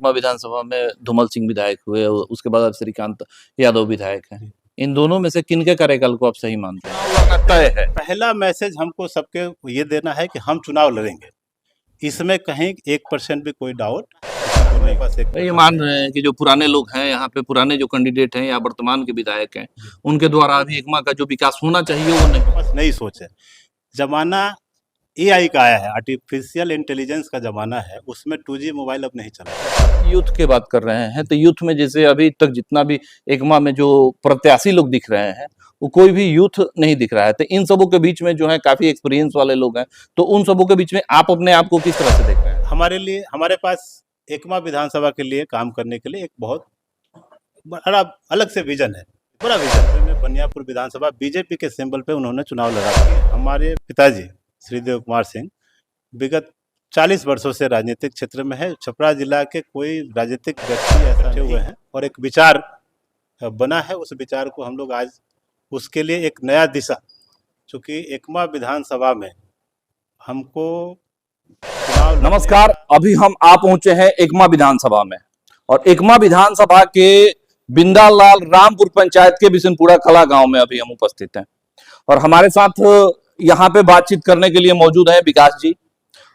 एकमा विधानसभा में धूमल सिंह विधायक हुए, उसके बाद अब श्रीकांत यादव विधायक हैं। इन दोनों में से किनके कार्यकाल को आप सही मानते हैं? तय है। पहला मैसेज हमको सबके ये देना है कि हम चुनाव लड़ेंगे, इसमें कहीं 1% भी कोई डाउट मेरे पास ये मान रहे हैं कि जो पुराने लोग हैं यहाँ पे, पुराने जो कैंडिडेट हैं या वर्तमान के विधायक हैं, उनके द्वारा अभी एकमा का जो विकास होना चाहिए वो नहीं। बस नई सोच है। जमाना एआई का आया है, आर्टिफिशियल इंटेलिजेंस का जमाना है, उसमें 2G मोबाइल अब नहीं चला। यूथ की बात कर रहे हैं तो यूथ में जैसे अभी तक जितना भी एकमा में जो प्रत्याशी लोग दिख रहे हैं वो कोई भी यूथ नहीं दिख रहा है, तो इन सबों के बीच में जो है काफी एक्सपीरियंस वाले लोग हैं, तो उन सबों के बीच में आप अपने आप को किस तरह से देख रहे हैं? हमारे लिए, हमारे पास एकमा विधानसभा के लिए काम करने के लिए एक बहुत बड़ा अलग से विजन है, बड़ा विजन है। बनियापुर विधानसभा बीजेपी के सिंबल पे उन्होंने चुनाव लड़ा दिए। हमारे पिताजी श्री देव कुमार सिंह विगत 40 वर्षों से राजनीतिक क्षेत्र में है। छपरा जिला के कोई राजनीतिक व्यक्ति ऐसा हुए हैं और एक विचार बना है, उस विचार को हम लोग आज उसके लिए एक नया दिशा, चूँकि एकमा विधानसभा में हमको नमस्कार, अभी हम आ पहुंचे हैं एकमा विधानसभा में, और एकमा विधानसभा के बिंदालाल रामपुर पंचायत के बिशनपुरा कला गांव में अभी हम उपस्थित हैं, और हमारे साथ यहाँ पे बातचीत करने के लिए मौजूद है विकास जी।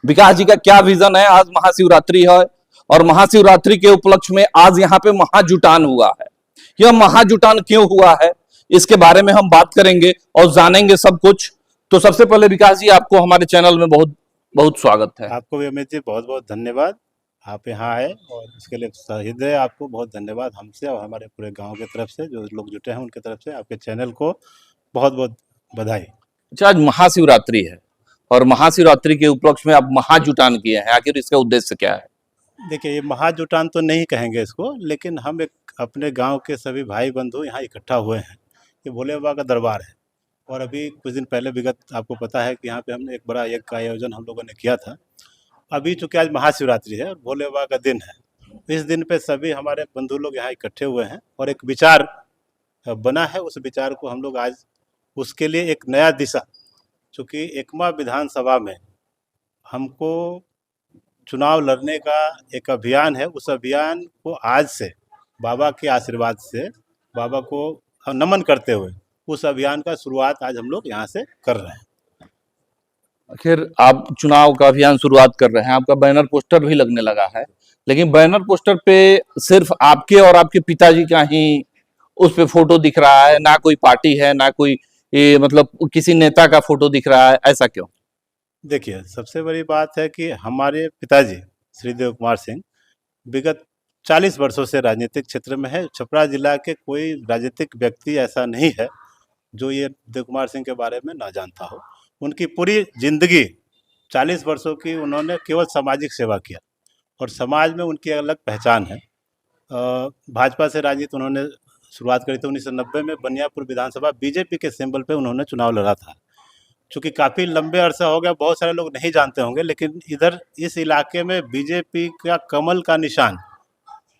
विकास जी का क्या विजन है? आज महाशिवरात्रि है और महाशिवरात्रि के उपलक्ष्य में आज यहाँ पे महाजुटान हुआ है। यह महाजुटान क्यों हुआ है इसके बारे में हम बात करेंगे और जानेंगे सब कुछ। तो सबसे पहले विकास जी, आपको हमारे चैनल में बहुत बहुत स्वागत है। आपको भी अमित जी बहुत बहुत धन्यवाद, आप यहाँ आए और इसके लिए हृदय आपको बहुत धन्यवाद हमसे और हमारे पूरे गांव की तरफ से, जो लोग जुटे हैं उनके तरफ से आपके चैनल को बहुत बहुत बधाई। अच्छा, आज महाशिवरात्रि है और महाशिवरात्रि के उपलक्ष्य में आप महाजुटान किए हैं, आखिर इसका उद्देश्य क्या है? देखिए, ये महाजुटान तो नहीं कहेंगे इसको, लेकिन हम एक अपने गांव के सभी भाई बंधु यहाँ इकट्ठा हुए हैं। ये भोले बाबा का दरबार है और अभी कुछ दिन पहले विगत आपको पता है कि यहाँ पे हमने एक बड़ा यज्ञ का आयोजन हम लोगों ने किया था। अभी चूँकि आज महाशिवरात्रि है और भोले बाबा का दिन है, इस दिन पे सभी हमारे बंधु लोग यहाँ इकट्ठे हुए हैं और एक विचार बना है, उस विचार को हम लोग आज उसके लिए एक नया दिशा, चूँकि एकमा विधानसभा में हमको चुनाव लड़ने का एक अभियान है, उस अभियान को आज से बाबा के आशीर्वाद से, बाबा को नमन करते हुए उस अभियान का शुरुआत आज हम लोग यहाँ से कर रहे हैं। आखिर आप चुनाव का अभियान शुरुआत कर रहे हैं, आपका बैनर पोस्टर भी लगने लगा है, लेकिन बैनर पोस्टर पे सिर्फ आपके और आपके पिताजी का ही उस पे फोटो दिख रहा है, ना कोई पार्टी है, ना कोई मतलब किसी नेता का फोटो दिख रहा है, ऐसा क्यों? देखिए, सबसे बड़ी बात है कि हमारे पिताजी श्री देव कुमार सिंह विगत 40 वर्षों से राजनीतिक क्षेत्र में है। छपरा जिला के कोई राजनीतिक व्यक्ति ऐसा नहीं है जो ये देव कुमार सिंह के बारे में ना जानता हो। उनकी पूरी जिंदगी 40 वर्षों की उन्होंने केवल सामाजिक सेवा किया और समाज में उनकी अलग पहचान है। भाजपा से राजनीति उन्होंने शुरुआत करी थी 1990 में। बनियापुर विधानसभा बीजेपी के सिंबल पे उन्होंने चुनाव लड़ा था। चूँकि काफ़ी लंबे अरसा हो गया, बहुत सारे लोग नहीं जानते होंगे, लेकिन इधर इस इलाके में बीजेपी का कमल का निशान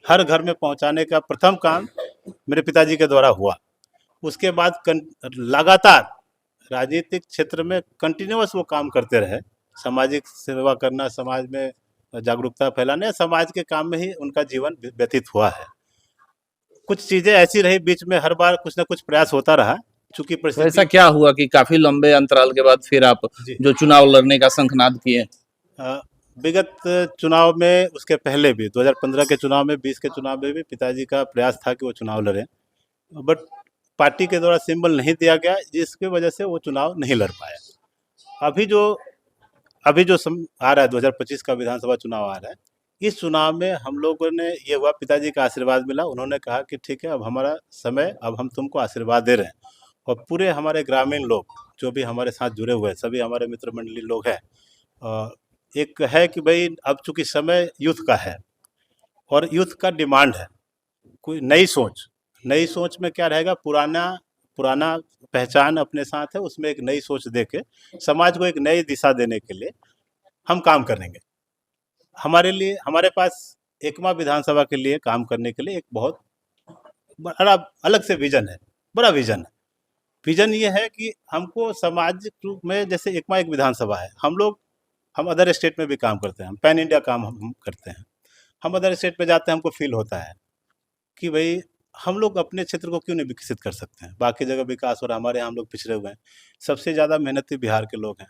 हर घर में पहुंचाने का प्रथम काम मेरे पिताजी के द्वारा हुआ। उसके बाद लगातार राजनीतिक क्षेत्र में कंटिन्यूअस वो काम करते रहे, सामाजिक सेवा करना, समाज में जागरूकता फैलाने, समाज के काम में ही उनका जीवन व्यतीत हुआ है। कुछ चीज़ें ऐसी रही बीच में, हर बार कुछ ना कुछ प्रयास होता रहा। चूँकि तो ऐसा क्या हुआ कि काफी लंबे अंतराल के बाद फिर आप जो चुनाव लड़ने का शंखनाद किए? विगत चुनाव में, उसके पहले भी 2015 के चुनाव में, 20 के चुनाव में भी पिताजी का प्रयास था कि वो चुनाव लड़ें, बट पार्टी के द्वारा सिंबल नहीं दिया गया, जिसकी वजह से वो चुनाव नहीं लड़ पाया। अभी जो आ रहा है 2025 का विधानसभा चुनाव आ रहा है, इस चुनाव में हम लोगों ने, ये हुआ पिताजी का आशीर्वाद मिला, उन्होंने कहा कि ठीक है, अब हमारा समय, अब हम तुमको आशीर्वाद दे रहे हैं। और पूरे हमारे ग्रामीण लोग जो भी हमारे साथ जुड़े हुए हैं, सभी हमारे मित्र मंडली लोग हैं, एक है कि भाई अब चूँकि समय यूथ का है और यूथ का डिमांड है कोई नई सोच में क्या रहेगा, पुराना पहचान अपने साथ है, उसमें एक नई सोच देके समाज को एक नई दिशा देने के लिए हम काम करेंगे। हमारे लिए, हमारे पास एकमा विधानसभा के लिए काम करने के लिए एक बहुत बड़ा अलग से विजन है, बड़ा विजन है। विजन ये है कि हमको सामाजिक रूप में, जैसे एकमा एक विधानसभा है, हम अदर स्टेट में भी काम करते हैं, हम पैन इंडिया काम हम करते हैं। हम अदर स्टेट में जाते हैं, हमको फील होता है कि भाई हम लोग अपने क्षेत्र को क्यों नहीं विकसित कर सकते हैं। बाकी जगह विकास हो रहा है, हमारे यहाँ हम लोग पिछड़े हुए हैं। सबसे ज़्यादा मेहनती बिहार के लोग हैं।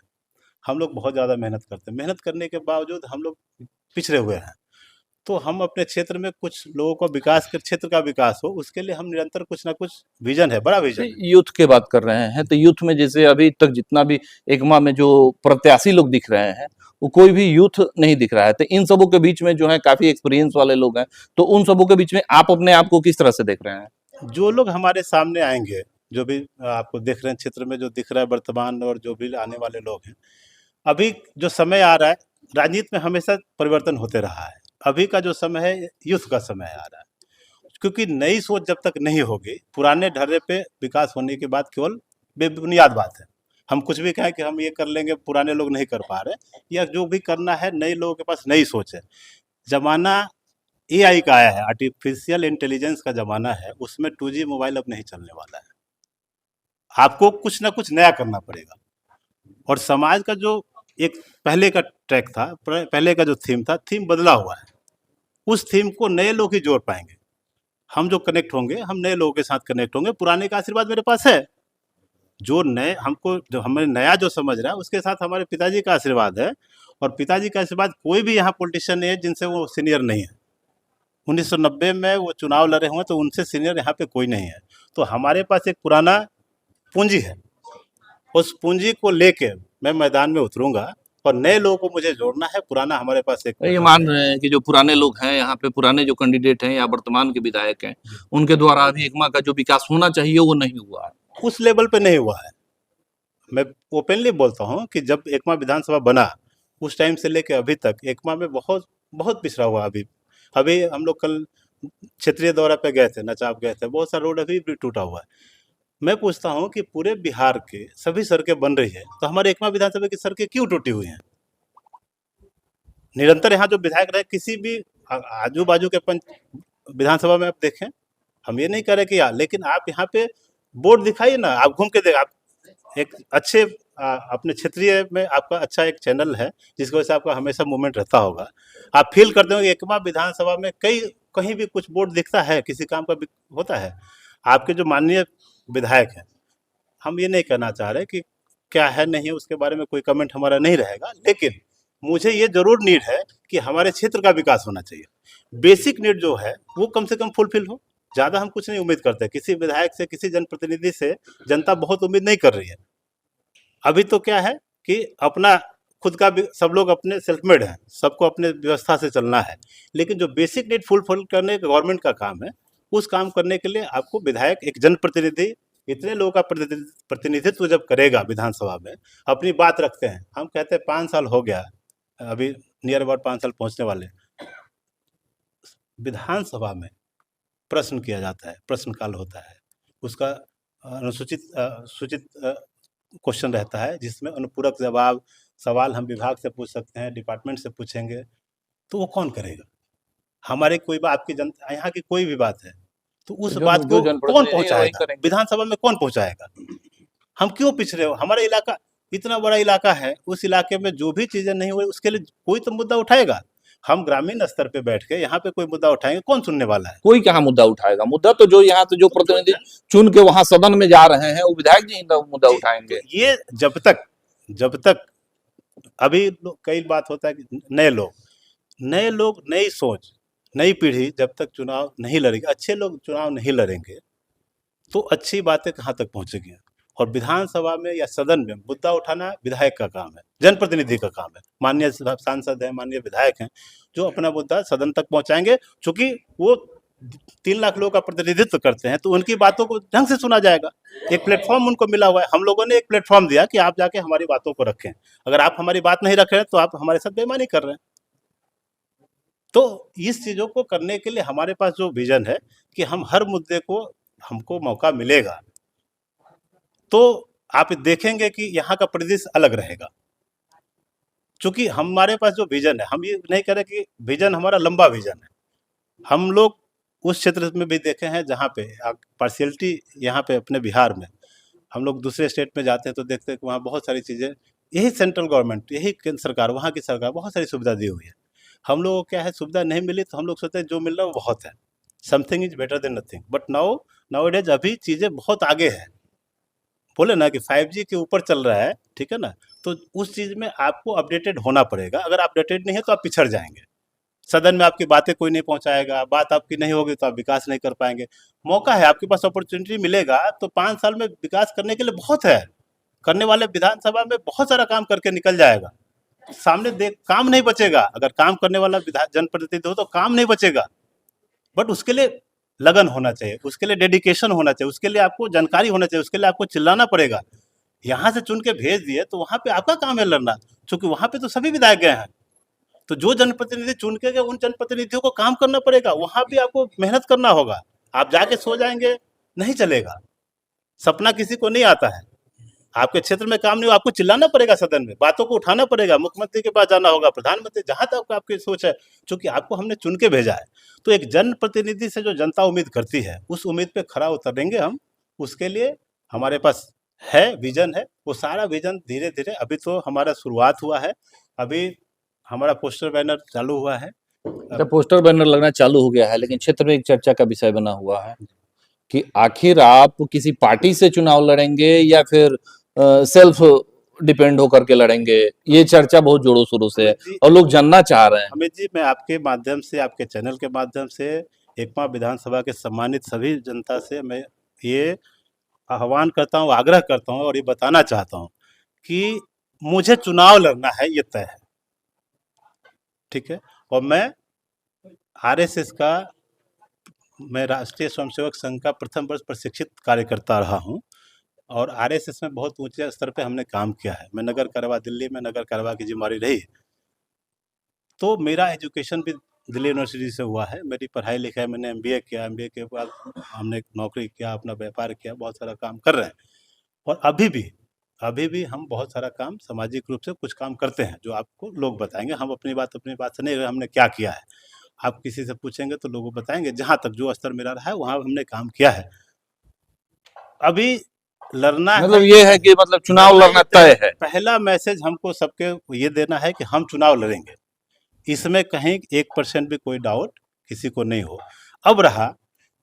हम लोग बहुत ज़्यादा मेहनत करते हैं, मेहनत करने के बावजूद हम लोग पिछड़े हुए हैं। तो हम अपने क्षेत्र में कुछ लोगों को विकास कर, क्षेत्र का विकास हो, उसके लिए हम निरंतर कुछ ना कुछ विजन है, बड़ा विजन है। यूथ के बात कर रहे हैं, तो यूथ में जैसे अभी तक जितना भी एकमा में जो प्रत्याशी लोग दिख रहे हैं, वो कोई भी यूथ नहीं दिख रहा है। तो इन सबों के बीच में जो है काफी एक्सपीरियंस वाले लोग हैं, तो उन सबों के बीच में आप अपने आप को किस तरह से देख रहे हैं? जो लोग हमारे सामने आएंगे, जो भी आपको देख रहे हैं क्षेत्र में जो दिख रहा है वर्तमान, और जो भी आने वाले लोग हैं, अभी जो समय आ रहा है, राजनीति में हमेशा परिवर्तन होते रहा है। अभी का जो समय है, यूथ का समय आ रहा है, क्योंकि नई सोच जब तक नहीं होगी, पुराने ढर्रे पे विकास होने के बाद केवल बेबुनियाद बात है। हम कुछ भी कहें कि हम ये कर लेंगे, पुराने लोग नहीं कर पा रहे, या जो भी करना है, नए लोगों के पास नई सोच है। जमाना एआई का आया है, आर्टिफिशियल इंटेलिजेंस का जमाना है, उसमें 2G मोबाइल अब नहीं चलने वाला है। आपको कुछ ना कुछ नया करना पड़ेगा। और समाज का जो एक पहले का ट्रैक था, पहले का जो थीम था, थीम बदला हुआ है। उस थीम को नए लोग ही जोड़ पाएंगे। हम जो कनेक्ट होंगे, हम नए लोगों के साथ कनेक्ट होंगे। पुराने का आशीर्वाद मेरे पास है। जो नए हमको, जो हमें नया जो समझ रहा है, उसके साथ हमारे पिताजी का आशीर्वाद है। और पिताजी का आशीर्वाद, कोई भी यहाँ पॉलिटिशियन नहीं है जिनसे वो सीनियर नहीं है। 1990 में वो चुनाव लड़े हुए, तो उनसे सीनियर यहाँ पे कोई नहीं है। तो हमारे पास एक पुराना पूंजी है। उस पूंजी को लेके मैं मैदान में उतरूंगा, और नए लोगों को मुझे जोड़ना है। पुराना हमारे पास एक ये मान रहे हैं कि जो पुराने लोग हैं यहाँ पे, पुराने जो कैंडिडेट हैं या वर्तमान के विधायक हैं, उनके द्वारा अभी एकमा का जो विकास होना चाहिए वो नहीं हुआ है। उस लेवल पे नहीं हुआ है। मैं ओपनली बोलता हूँ कि जब एकमा विधानसभा बना, उस टाइम से लेके अभी तक एकमा में बहुत बहुत पिछड़ा हुआ। अभी हम लोग कल क्षेत्रीय दौरा पे गए थे, नचाप गए थे, बहुत सारा रोड अभी भी टूटा हुआ है। मैं पूछता हूँ कि पूरे बिहार के सभी सड़कें बन रही है, तो हमारे एकमा विधानसभा की सड़कें क्यों टूटी हुई हैं? निरंतर यहाँ जो विधायक रहे, किसी भी आजू बाजू के विधानसभा में आप देखें, हम ये नहीं कह रहे कि लेकिन आप यहाँ पे बोर्ड दिखाइए ना, आप घूम के देख, आप एक अच्छे अपने क्षेत्रीय में आपका अच्छा एक चैनल है, जिसकी वजह से आपका हमेशा मूवमेंट रहता होगा। आप फील करते हो कि एकमा विधानसभा में कहीं भी कुछ बोर्ड दिखता है, किसी काम का होता है? आपके जो माननीय विधायक हैं, हम ये नहीं कहना चाह रहे कि क्या है नहीं है, उसके बारे में कोई कमेंट हमारा नहीं रहेगा, लेकिन मुझे ये जरूर नीड है कि हमारे क्षेत्र का विकास होना चाहिए। बेसिक नीड जो है वो कम से कम फुलफिल हो। ज़्यादा हम कुछ नहीं उम्मीद करते किसी विधायक से, किसी जनप्रतिनिधि से। जनता बहुत उम्मीद नहीं कर रही है। अभी तो क्या है कि अपना खुद का भी सब लोग अपने सेल्फ मेड हैं, सबको अपने व्यवस्था से चलना है, लेकिन जो बेसिक नीड फुलफिल करने का गवर्नमेंट का काम है, उस काम करने के लिए आपको विधायक, एक जनप्रतिनिधि, इतने लोगों का प्रतिनिधित्व जब करेगा विधानसभा में, अपनी बात रखते हैं। हम कहते हैं 5 साल हो गया, अभी नियर अबाउट 5 साल पहुंचने वाले। विधानसभा में प्रश्न किया जाता है, प्रश्नकाल होता है, उसका सूचित क्वेश्चन रहता है, जिसमें अनुपूरक जवाब, सवाल हम विभाग से पूछ सकते हैं, डिपार्टमेंट से पूछेंगे, तो वो कौन करेगा? हमारे कोई बात, आपकी जनता यहाँ की कोई भी बात है, तो उस बात को कौन पहुंचाएगा? विधानसभा में कौन पहुंचाएगा? हम क्यों पिछड़े हो? हमारा इलाका इतना बड़ा इलाका है, उस इलाके में जो भी चीजें नहीं हुई, उसके लिए कोई तो मुद्दा उठाएगा। हम ग्रामीण स्तर पे बैठ के यहाँ पे कोई मुद्दा उठाएंगे, कौन सुनने वाला है? कोई कहाँ मुद्दा उठाएगा? मुद्दा तो जो यहाँ से जो प्रतिनिधि चुन के वहां सदन में जा रहे हैं, वो विधायक जी मुद्दा उठाएंगे। ये जब तक अभी कई बात होता है कि नए लोग, नई सोच, नई पीढ़ी जब तक चुनाव नहीं लड़ेगी, अच्छे लोग चुनाव नहीं लड़ेंगे, तो अच्छी बातें कहाँ तक पहुंचेगी? और विधानसभा में या सदन में मुद्दा उठाना विधायक का काम है, जनप्रतिनिधि का काम है। माननीय सांसद हैं, माननीय विधायक हैं, जो अपना मुद्दा सदन तक पहुंचाएंगे। चूंकि वो 3 लाख लोगों का प्रतिनिधित्व करते हैं, तो उनकी बातों को ढंग से सुना जाएगा। एक प्लेटफॉर्म उनको मिला हुआ है। हम लोगों ने एक प्लेटफॉर्म दिया कि आप जाके हमारी बातों को रखें। अगर आप हमारी बात नहीं रख रहे हैं, तो आप हमारे साथ बेईमानी कर रहे हैं। तो इस चीजों को करने के लिए हमारे पास जो विजन है कि हम हर मुद्दे को, हमको मौका मिलेगा, तो आप देखेंगे कि यहाँ का परिदृश्य अलग रहेगा। क्योंकि हमारे पास जो विजन है, हम ये नहीं कह रहे कि विजन हमारा लंबा विजन है। हम लोग उस क्षेत्र में भी देखे हैं जहाँ पे पार्शियलिटी, यहाँ पे अपने बिहार में हम लोग दूसरे स्टेट में जाते हैं तो देखते हैं कि वहाँ बहुत सारी चीज़ें, यही सेंट्रल गवर्नमेंट, यही केंद्र सरकार, वहाँ की सरकार बहुत सारी सुविधा दी हुई है। हम लोगों को क्या है, सुविधा नहीं मिली तो हम लोग सोचते हैं जो मिल रहा है वो बहुत है, something is better than nothing. But now days अभी चीज़ें बहुत आगे है। बोले ना कि 5G के ऊपर चल रहा है, ठीक है ना, तो उस चीज़ में आपको अपडेटेड होना पड़ेगा। अगर अपडेटेड नहीं है तो आप पिछड़ जाएंगे। सदन में आपकी बातें कोई नहीं पहुंचाएगा, बात आपकी नहीं होगी तो आप विकास नहीं कर पाएंगे। मौका है, आपके पास अपॉर्चुनिटी मिलेगा तो 5 साल में विकास करने के लिए बहुत है। करने वाले विधानसभा में बहुत सारा काम करके निकल जाएगा। सामने देख काम नहीं बचेगा। अगर काम करने वाला विधान जनप्रतिनिधि हो तो काम नहीं बचेगा। बट उसके लिए लगन होना चाहिए, उसके लिए डेडिकेशन होना चाहिए, उसके लिए आपको जानकारी होना चाहिए, उसके लिए आपको चिल्लाना पड़ेगा। यहाँ से चुन के भेज दिए तो वहाँ पे आपका काम है लड़ना, क्योंकि वहाँ पे तो सभी विधायक गए हैं। तो जो जनप्रतिनिधि चुन के गए उन जनप्रतिनिधियों को काम करना पड़ेगा, वहाँ भी आपको मेहनत करना होगा। आप जाके सो जाएंगे नहीं चलेगा। सपना किसी को नहीं आता है। आपके क्षेत्र में काम नहीं हो, आपको चिल्लाना पड़ेगा सदन में, बातों को उठाना पड़ेगा, मुख्यमंत्री के पास जाना होगा, प्रधानमंत्री, जहां तक आपकी सोच है, क्योंकि आपको हमने चुन के भेजा है। तो एक जनप्रतिनिधि से जो जनता उम्मीद करती है, उस उम्मीद पे खरा उतरेंगे हम। उसके लिए हमारे पास है विजन है, वो सारा विजन धीरे धीरे, अभी तो हमारा शुरुआत हुआ है। अभी हमारा पोस्टर बैनर चालू हुआ है। पोस्टर बैनर लगना चालू हो गया है, लेकिन क्षेत्र में एक चर्चा का विषय बना हुआ है कि आखिर आप किसी पार्टी से चुनाव लड़ेंगे या फिर सेल्फ डिपेंड होकर के लड़ेंगे। ये चर्चा बहुत जोरों शोरों से है और लोग जानना चाह रहे हैं। अमित जी, मैं आपके माध्यम से, आपके चैनल के माध्यम से एकमा विधानसभा के सम्मानित सभी जनता से मैं ये आह्वान करता हूँ, आग्रह करता हूँ और ये बताना चाहता हूँ कि मुझे चुनाव लड़ना है, ये तय है, ठीक है। और मैं आरएसएस का, मैं राष्ट्रीय स्वयंसेवक संघ का प्रथम वर्ष प्रशिक्षित कार्यकर्ता रहा हूँ और आरएसएस में बहुत ऊंचे स्तर पे हमने काम किया है। मैं नगर करवा, दिल्ली में नगर करवा की जिम्मेदारी रही, तो मेरा एजुकेशन भी दिल्ली यूनिवर्सिटी से हुआ है। मेरी पढ़ाई लिखाई, मैंने एमबीए किया, एमबीए के बाद हमने नौकरी किया, अपना व्यापार किया, बहुत सारा काम कर रहे हैं। और अभी भी हम बहुत सारा काम सामाजिक रूप से कुछ काम करते हैं, जो आपको लोग बताएंगे। हम अपनी बात से नहीं, हमने क्या किया है आप किसी से पूछेंगे तो लोगों बताएंगे। जहाँ तक जो स्तर मेरा रहा है वहाँ हमने काम किया है। अभी लड़ना मतलब है, ये है कि मतलब चुनाव लड़ना तय है। पहला मैसेज हमको सबके ये देना है कि हम चुनाव लड़ेंगे, इसमें कहीं 1% भी कोई डाउट किसी को नहीं हो। अब रहा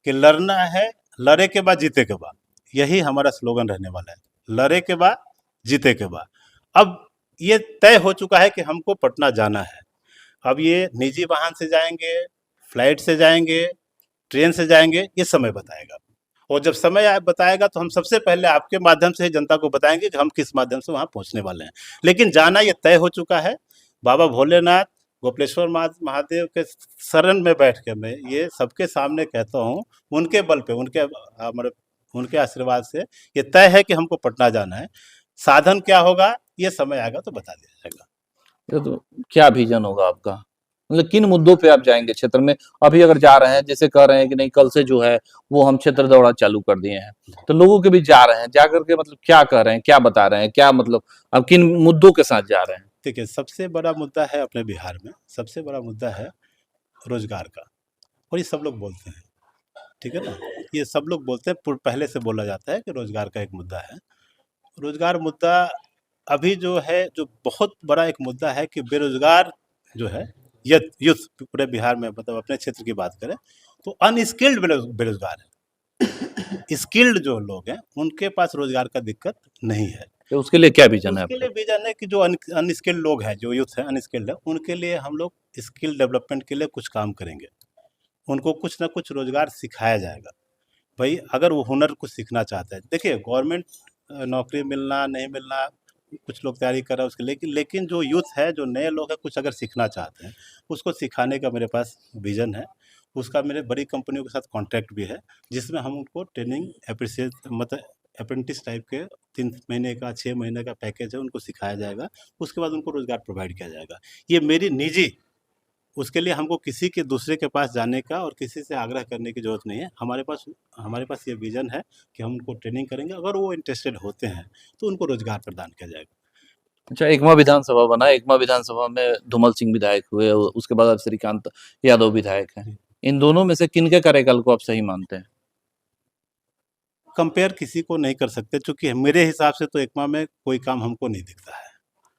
कि लड़ना है, लड़े के बाद जीते के बाद, यही हमारा स्लोगन रहने वाला है, लड़े के बाद जीते के बाद। अब ये तय हो चुका है कि हमको पटना जाना है। अब ये निजी वाहन से जाएंगे, फ्लाइट से जाएंगे, ट्रेन से जाएंगे, ये समय बताएगा। और जब समय बताएगा तो हम सबसे पहले आपके माध्यम से जनता को बताएंगे कि हम किस माध्यम से वहाँ पहुँचने वाले हैं। लेकिन जाना ये तय हो चुका है। बाबा भोलेनाथ, गोपालेश्वर महादेव के शरण में बैठ के मैं ये सबके सामने कहता हूँ, उनके बल पे, उनके आशीर्वाद से ये तय है कि हमको पटना जाना है। साधन क्या होगा ये समय आएगा तो बता दिया जाएगा। तो क्या विजन होगा आपका, मतलब किन मुद्दों पे आप जाएंगे क्षेत्र में? अभी अगर जा रहे हैं, जैसे कह रहे हैं कि नहीं कल से जो है वो हम क्षेत्र दौरा चालू कर दिए हैं, तो लोगों के बीच जा रहे हैं, जाकर के मतलब क्या कह रहे हैं, क्या बता रहे हैं, क्या मतलब अब किन मुद्दों के साथ जा रहे हैं? देखिए, सबसे बड़ा मुद्दा है अपने बिहार में, सबसे बड़ा मुद्दा है रोजगार का, और ये सब लोग बोलते हैं, ठीक है ना। ये सब लोग बोलते हैं, पहले से बोला जाता है कि रोजगार का एक मुद्दा है। रोजगार मुद्दा अभी जो है, जो बहुत बड़ा एक मुद्दा है कि बेरोजगार जो है, यूथ पूरे बिहार में, मतलब अपने क्षेत्र की बात करें तो अनस्किल्ड बेरोजगार है। स्किल्ड जो लोग हैं उनके पास रोजगार का दिक्कत नहीं है। तो उसके लिए क्या विजन है उसके आपका? लिए विजन है कि जो अनस्किल्ड लोग हैं, जो यूथ है अनस्किल्ड है, उनके लिए हम लोग स्किल डेवलपमेंट के लिए कुछ काम करेंगे। उनको कुछ ना कुछ रोजगार सिखाया जाएगा। भाई अगर वो हुनर कुछ सीखना चाहता है, देखिए गवर्नमेंट नौकरी मिलना नहीं मिलना, कुछ लोग तैयारी कर रहे हैं उसके, लेकिन जो यूथ है, जो नए लोग हैं, कुछ अगर सीखना चाहते हैं, उसको सिखाने का मेरे पास विजन है। उसका मेरे बड़ी कंपनियों के साथ कॉन्ट्रैक्ट भी है, जिसमें हम उनको ट्रेनिंग मतलब अप्रेंटिस टाइप के 3 महीने का 6 महीने का पैकेज है, उनको सिखाया जाएगा। उसके बाद उनको रोजगार प्रोवाइड किया जाएगा। ये मेरी निजी, उसके लिए हमको किसी के दूसरे के पास जाने का और किसी से आग्रह करने की ज़रूरत नहीं है। हमारे पास ये विज़न है कि हम उनको ट्रेनिंग करेंगे, अगर वो इंटरेस्टेड होते हैं तो उनको रोज़गार प्रदान किया जाएगा। अच्छा, एकमा विधानसभा बना, एकमा विधानसभा में धूमल सिंह विधायक हुए, उसके बाद अब श्रीकांत यादव विधायक हैं। इन दोनों में से किनके कार्यकाल को आप सही मानते हैं? कंपेयर किसी को नहीं कर सकते, क्योंकि मेरे हिसाब से तो एकमा में कोई काम हमको नहीं दिखता है।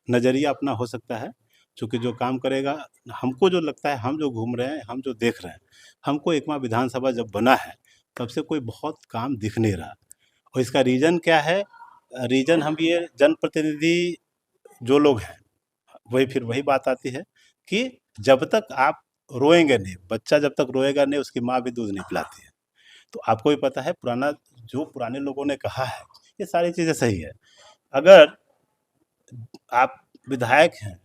नज़रिया अपना हो सकता है, चूंकि जो काम करेगा, हमको जो लगता है, हम जो घूम रहे हैं, हम जो देख रहे हैं, हमको एकमा विधानसभा जब बना है तब से कोई बहुत काम दिख नहीं रहा। और इसका रीज़न क्या है? रीज़न हम ये जनप्रतिनिधि जो लोग हैं, वही बात आती है कि जब तक आप रोएंगे नहीं, बच्चा जब तक रोएगा नहीं उसकी माँ भी दूध नहीं पिलाती है। तो आपको भी पता है पुराने लोगों ने कहा है, ये सारी चीज़ें सही है। अगर आप विधायक हैं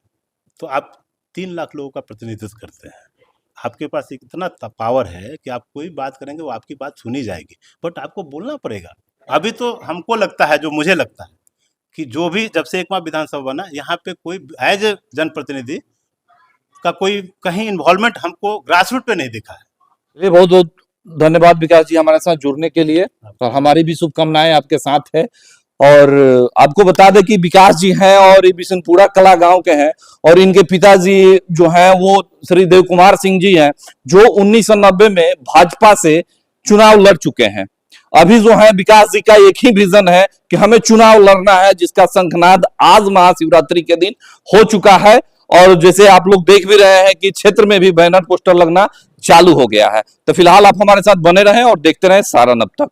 तो आप 3 लाख लोगों का प्रतिनिधित्व करते हैं, आपके पास इतना पावर है कि आप कोई बात करेंगे वो आपकी बात सुनी जाएगी, बट आपको बोलना पड़ेगा। अभी तो हमको लगता है, जो मुझे लगता है कि जो भी जब से एकमा विधानसभा बना, यहाँ पे कोई एज ए जनप्रतिनिधि का कोई कहीं इन्वॉल्वमेंट हमको ग्रास रूट पे नहीं दिखा है। चलिए, बहुत बहुत धन्यवाद विकास जी हमारे साथ जुड़ने के लिए, और हमारी भी शुभकामनाएं आपके साथ है। और आपको बता दें कि विकास जी हैं और ये बिशनपुरा कला गांव के हैं, और इनके पिताजी जो हैं वो श्री देव कुमार सिंह जी हैं, जो 1990 में भाजपा से चुनाव लड़ चुके हैं। अभी जो है विकास जी का एक ही विजन है कि हमें चुनाव लड़ना है, जिसका शंखनाद आज महाशिवरात्रि के दिन हो चुका है। और जैसे आप लोग देख भी रहे हैं कि क्षेत्र में भी बैनर पोस्टर लगना चालू हो गया है। तो फिलहाल आप हमारे साथ बने रहें और देखते रहें सारण अब तक।